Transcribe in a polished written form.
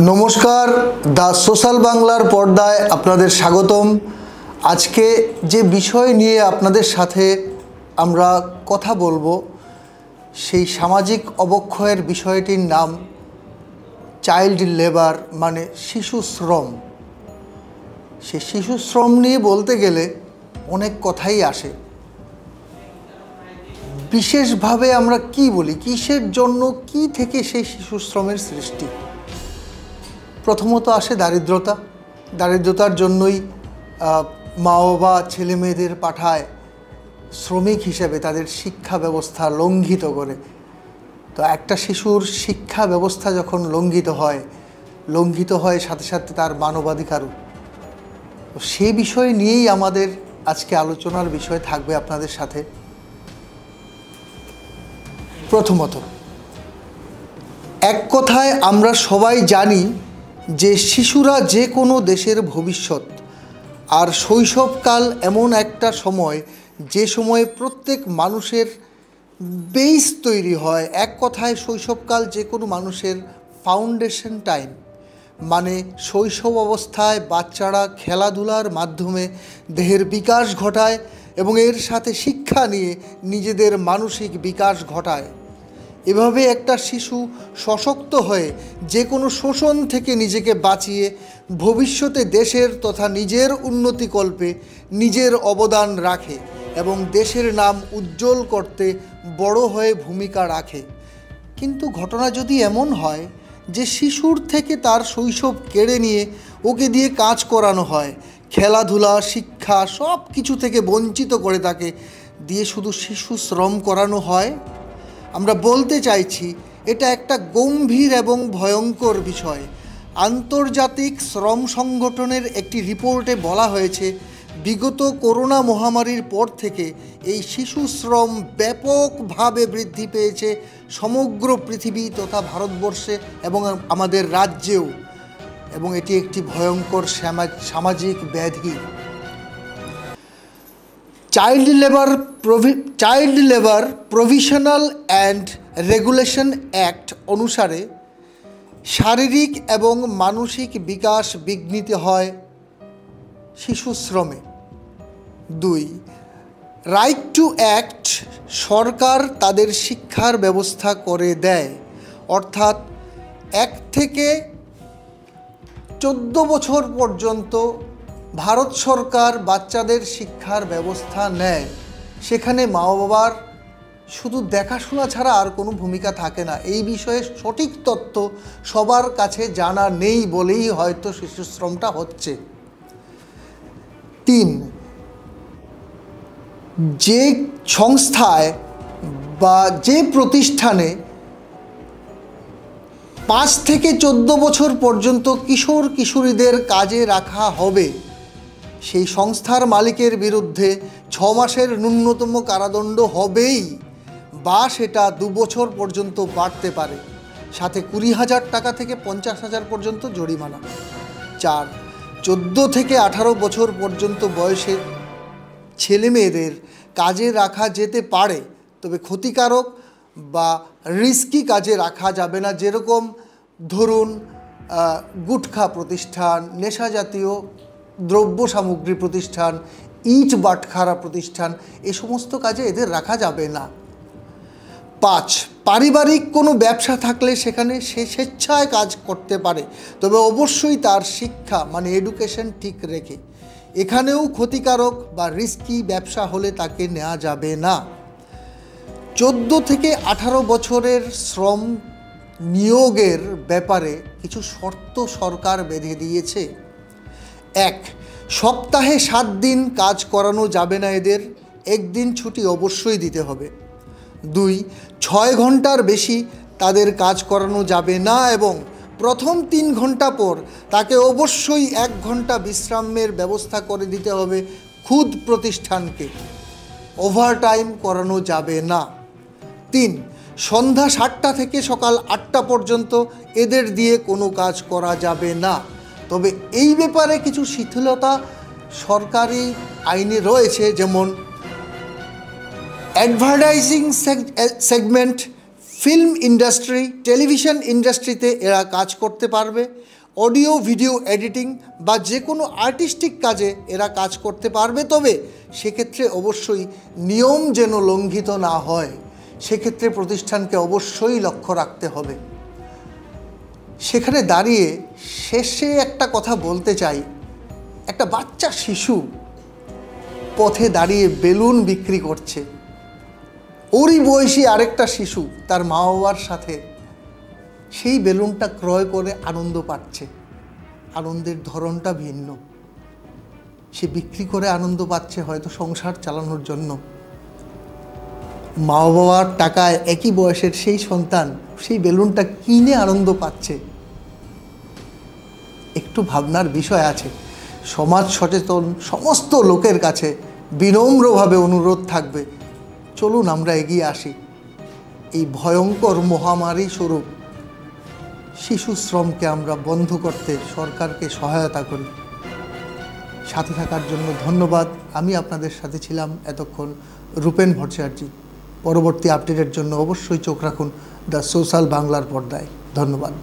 নমস্কার, the social বাংলার পর্দায় আপনাদের স্বাগতম। আজকে যে বিষয় নিয়ে আপনাদের সাথে আমরা কথা বলবো সেই সামাজিক অবক্ষয়ের বিষয়টির নাম চাইল্ড লেবার, মানে শিশু শ্রম। সে শিশু শ্রম নিয়ে বলতে গেলে অনেক কথাই আসে। বিশেষভাবে আমরা কি বলি, কিসের জন্য, কি থেকে সেই শিশু শ্রমের সৃষ্টি? প্রথমত আসে দারিদ্রতা। দারিদ্রতার জন্যই মা বাবা ছেলে মেয়েদের পাঠায় শ্রমিক হিসেবে, তাদের শিক্ষা ব্যবস্থা লঙ্ঘিত করে। তো একটা শিশুর শিক্ষা ব্যবস্থা যখন লঙ্ঘিত হয় সাথে সাথে তার মানবাধিকারও। তো সেই বিষয় নিয়েই আমাদের আজকে আলোচনার বিষয় থাকবে আপনাদের সাথে। প্রথমত, এক কথায় আমরা সবাই জানি যে শিশুরা যে কোনো দেশের ভবিষ্যৎ। আর শৈশবকাল এমন একটা সময় যে সময়ে প্রত্যেক মানুষের বেস তৈরি হয়। এক কথায় শৈশবকাল যে কোনো মানুষের ফাউন্ডেশন টাইম। মানে শৈশব অবস্থায় বাচ্চারা খেলাধুলার মাধ্যমে দেহের বিকাশ ঘটায় এবং এর সাথে শিক্ষা নিয়ে নিজেদের মানসিক বিকাশ ঘটায়। এভাবে একটা শিশু সশক্ত হয়ে যে কোনো শোষণ থেকে নিজেকে বাঁচিয়ে ভবিষ্যতে দেশের তথা নিজের উন্নতিকল্পে নিজের অবদান রাখে এবং দেশের নাম উজ্জ্বল করতে বড় হয়ে ভূমিকা রাখে। কিন্তু ঘটনা যদি এমন হয় যে শিশুর থেকে তার শৈশব কেড়ে নিয়ে ওকে দিয়ে কাজ করানো হয়, খেলাধুলা, শিক্ষা সব কিছু থেকে বঞ্চিত করে তাকে দিয়ে শুধু শিশু শ্রম করানো হয়, আমরা বলতে চাইছি এটা একটা গম্ভীর এবং ভয়ঙ্কর বিষয়। আন্তর্জাতিক শ্রম সংগঠনের একটি রিপোর্টে বলা হয়েছে, বিগত করোনা মহামারীর পর থেকে এই শিশু শ্রম ব্যাপকভাবে বৃদ্ধি পেয়েছে সমগ্র পৃথিবী তথা ভারতবর্ষে এবং আমাদের রাজ্যেও, এবং এটি একটি ভয়ঙ্কর সামাজিক ব্যাধি। Child labour provisional and regulation act অনুসারে শারীরিক এবং মানসিক বিকাশ বিঘ্নিত হয় শিশু শ্রমে। 2, রাইট টু অ্যাক্ট, সরকার তাদের শিক্ষার ব্যবস্থা করে দেয়। অর্থাৎ 1 থেকে 14 বছর পর্যন্ত ভারত সরকার বাচ্চাদের শিক্ষার ব্যবস্থা নেয়। সেখানে মা বাবার শুধু দেখাশোনা ছাড়া আর কোনো ভূমিকা থাকে না। এই বিষয়ে সঠিক তথ্য সবার কাছে জানা নেই বলেই হয়তো শিশু শ্রমটা হচ্ছে। 3, যে সংস্থায় বা যে প্রতিষ্ঠানে 5 থেকে 14 বছর পর্যন্ত কিশোর কিশোরীদের কাজে রাখা হবে, সেই সংস্থার মালিকের বিরুদ্ধে 6 মাসের ন্যূনতম কারাদণ্ড হবেই, বা সেটা 2 বছর পর্যন্ত বাড়তে পারে, সাথে 20,000 টাকা থেকে 50,000 পর্যন্ত জরিমানা। 4, 14 থেকে 18 বছর পর্যন্ত বয়সের ছেলে মেয়েদের কাজে রাখা যেতে পারে, তবে ক্ষতিকারক বা রিস্কি কাজে রাখা যাবে না। যেরকম ধরুন গুটখা প্রতিষ্ঠান, নেশা জাতীয় দ্রব্য সামগ্রী প্রতিষ্ঠান, ইট বাটখারা প্রতিষ্ঠান, এ সমস্ত কাজে এদের রাখা যাবে না। 5, পারিবারিক কোনো ব্যবসা থাকলে সেখানে সে স্বেচ্ছায় কাজ করতে পারে, তবে অবশ্যই তার শিক্ষা মানে এডুকেশন ঠিক রেখে। এখানেও ক্ষতিকারক বা রিস্কি ব্যবসা হলে তাকে নেওয়া যাবে না। 14 থেকে 18 বছরের শ্রম নিয়োগের ব্যাপারে কিছু শর্ত সরকার বেঁধে দিয়েছে। 1, সপ্তাহে 7 দিন কাজ করানো যাবে না এদের, 1 দিন ছুটি অবশ্যই দিতে হবে। 2, 6 ঘন্টার বেশি তাদের কাজ করানো যাবে না এবং প্রথম 3 ঘন্টা পর তাকে অবশ্যই 1 ঘন্টা বিশ্রামের ব্যবস্থা করে দিতে হবে খুদ প্রতিষ্ঠানকে। ওভারটাইম করানো যাবে না। 3, সন্ধ্যা 7টা থেকে সকাল 8টা পর্যন্ত এদের দিয়ে কোনো কাজ করা যাবে না। তবে এই ব্যাপারে কিছু শিথিলতা সরকারি আইনে রয়েছে, যেমন advertising segment, film industry, television ইন্ডাস্ট্রিতে এরা কাজ করতে পারবে। অডিও ভিডিও এডিটিং বা যে কোনো আর্টিস্টিক কাজে এরা কাজ করতে পারবে। তবে সেক্ষেত্রে অবশ্যই নিয়ম যেন লঙ্ঘিত না হয়, সেক্ষেত্রে প্রতিষ্ঠানকে অবশ্যই লক্ষ্য রাখতে হবে। সেখানে দাঁড়িয়ে শেষে একটা কথা বলতে চাই, একটা বাচ্চা শিশু পথে দাঁড়িয়ে বেলুন বিক্রি করছে, ওরই বয়সী আরেকটা শিশু তার মা বাবার সাথে সেই বেলুনটা ক্রয় করে আনন্দ পাচ্ছে। আনন্দের ধরনটা ভিন্ন। সে বিক্রি করে আনন্দ পাচ্ছে হয়তো সংসার চালানোর জন্য। মা বাবার টাকায় একই বয়সের সেই সন্তান সেই বেলুনটা কিনে আনন্দ পাচ্ছে। একটু ভাবনার বিষয় আছে। সমাজ সচেতন সমস্ত লোকের কাছে বিনম্রভাবে অনুরোধ থাকবে, চলুন আমরা এগিয়ে আসি। এই ভয়ঙ্কর মহামারী স্বরূপ শিশু শ্রমকে আমরা বন্ধ করতে সরকারকে সহায়তা করি। সাথে থাকার জন্য ধন্যবাদ। আমি আপনাদের সাথে ছিলাম এতক্ষণ রূপেন ভট্টাচার্য। পরবর্তী আপডেটের জন্য অবশ্যই চোখ রাখুন দ্য সোশ্যাল বাংলার পর্দায়। ধন্যবাদ।